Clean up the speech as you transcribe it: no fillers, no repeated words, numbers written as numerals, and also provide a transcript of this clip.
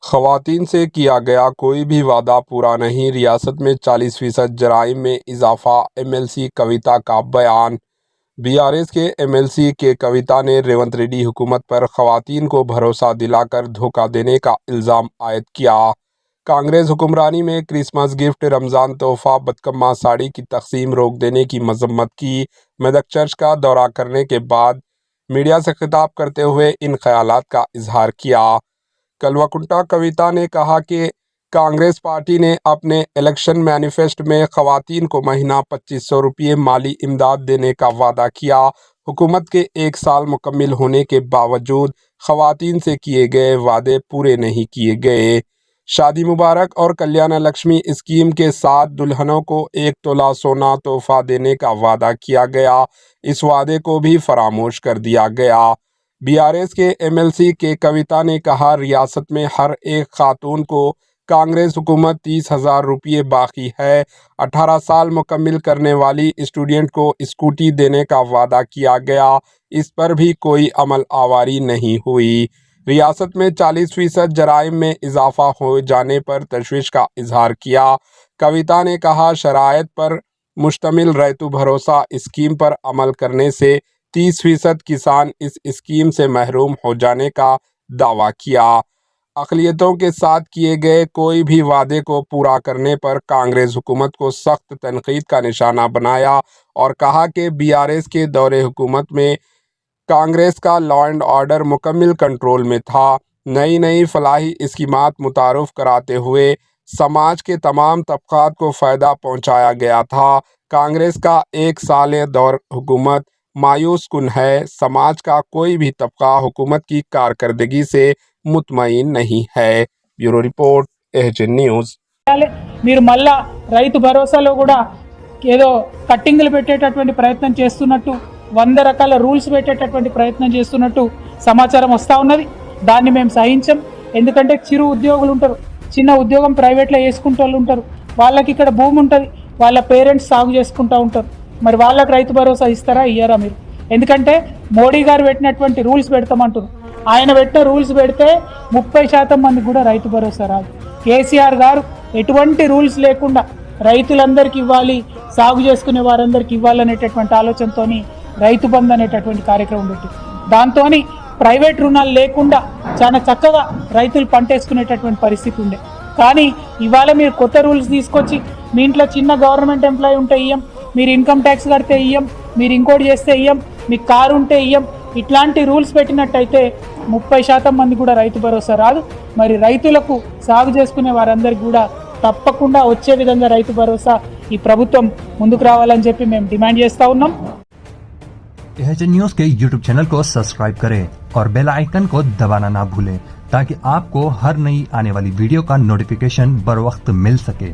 ख़वातीन से किया गया कोई भी वादा पूरा नहीं, रियासत में 40% जराइम में इजाफा। एमएलसी कविता का बयान। बीआरएस के एमएलसी के कविता ने रेवंत रेड्डी हुकूमत पर ख़वातीन को भरोसा दिलाकर धोखा देने का इल्ज़ाम आयद किया। कांग्रेस हुक्मरानी में क्रिसमस गिफ्ट, रमज़ान तोहफ़ा, बदकम्मा साड़ी की तकसीम रोक देने की मजम्मत की। मेदक चर्च का दौरा करने के बाद मीडिया से खिताब करते हुए इन ख्यालात का इजहार किया। कलवाकुंटा कविता ने कहा कि कांग्रेस पार्टी ने अपने इलेक्शन मैनिफेस्टो में ख़वातीन को महीना 2500 रुपये माली इमदाद देने का वादा किया। हुकूमत के 1 साल मुकम्मिल होने के बावजूद ख़वातीन से किए गए वादे पूरे नहीं किए गए। शादी मुबारक और कल्याण लक्ष्मी स्कीम के साथ दुल्हनों को 1 तोला सोना तोहफा देने का वादा किया गया, इस वादे को भी फरामोश कर दिया गया। बीआरएस के एमएलसी के कविता ने कहा, रियासत में हर एक खातून को कांग्रेस हुकूमत 30,000 रुपये बाकी है। 18 साल मुकम्मिल करने वाली स्टूडेंट को स्कूटी देने का वादा किया गया, इस पर भी कोई अमल आवारी नहीं हुई। रियासत में 40% जराइम में इजाफा हो जाने पर तशवीश का इजहार किया। कविता ने कहा, शराइत पर मुश्तमिल रैतु भरोसा स्कीम पर अमल करने से 30% किसान इस स्कीम से महरूम हो जाने का दावा किया। अक़लियतों के साथ किए गए कोई भी वादे को पूरा करने पर कांग्रेस हुकूमत को सख्त तनकीद का निशाना बनाया और कहा कि बीआरएस के दौरे हुकूमत में कांग्रेस का लॉ एंड ऑर्डर मुकम्मल कंट्रोल में था। नई फलाही स्कीमात मुतारुफ कराते हुए समाज के तमाम तबक़ात को फ़ायदा पहुँचाया गया था। कांग्रेस का 1 साल दौर हुकूमत मायूस कुन है। समाज का कोई भी तबका हुकूमत की कारकर्दगी से मुतमईन नहीं है। ब्यूरो रिपोर्ट, एहजन न्यूज़। మీరు మళ్ళా రైతు భరోసాలో కూడా ఏదో కట్టింగ్లు పెట్టేటటువంటి ప్రయత్నం చేస్తున్నట్టు, 100 రకాల రూల్స్ పెట్టేటటువంటి ప్రయత్నం చేస్తున్నట్టు సమాచారం వస్తూ ఉన్నది. దాన్ని మేము సహించం. ఎందుకంటే చిరు ఉద్యోగులు ఉంటారు, చిన్న ఉద్యోగం ప్రైవేట్లో వేసుకుంటూ వాళ్ళు ఉంటారు, వాళ్ళకి ఇక్కడ భూమి ఉంటుంది, వాళ్ళ పేరెంట్స్ సాగు చేసుకుంటూ ఉంటారు. మరి వాళ్ళకి రైతు భరోసా ఇస్తారా, ఇయ్యారా మీరు? ఎందుకంటే మోడీ గారు పెట్టినటువంటి రూల్స్ పెడతామంటారు. ఆయన పెట్టిన రూల్స్ పెడితే 30% మందికి కూడా రైతు భరోసా రాదు. కేసీఆర్ గారు ఎటువంటి రూల్స్ లేకుండా రైతులందరికీ ఇవ్వాలి, సాగు చేసుకునే వారందరికీ ఇవ్వాలనేటటువంటి ఆలోచనతో రైతు బంధు అనేటటువంటి కార్యక్రమం పెట్టి, దాంతో ప్రైవేట్ రుణాలు లేకుండా చాలా చక్కగా రైతులు పంటేసుకునేటటువంటి పరిస్థితి ఉండే. కానీ ఇవాళ మీరు కొత్త రూల్స్ తీసుకొచ్చి, మీ ఇంట్లో చిన్న గవర్నమెంట్ ఎంప్లాయీ ఉంటే ఇయ్యం, మీరు ఇన్కమ్ ట్యాక్స్ కడితే ఇయ్యం, మీరు ఇంకోటి చేస్తే ఇయ్యం, మీకు కారు ఉంటే ఇయ్యం, ఇట్లాంటి రూల్స్ పెట్టినట్టయితే 30% మంది కూడా రైతు భరోసా రాదు. మరి రైతులకు సాగు చేసుకునే వారందరికీ కూడా తప్పకుండా వచ్చే విధంగా రైతు భరోసా ఈ ప్రభుత్వం ముందుకు రావాలని చెప్పి మేము డిమాండ్ చేస్తూ ఉన్నాం. एहजन न्यूज़ के यूट्यूब चैनल को सब्सक्राइब करें और बेल आइकन को दबाना ना भूलें ताकि आपको हर नई आने वाली वीडियो का नोटिफिकेशन बर वक्त मिल सके।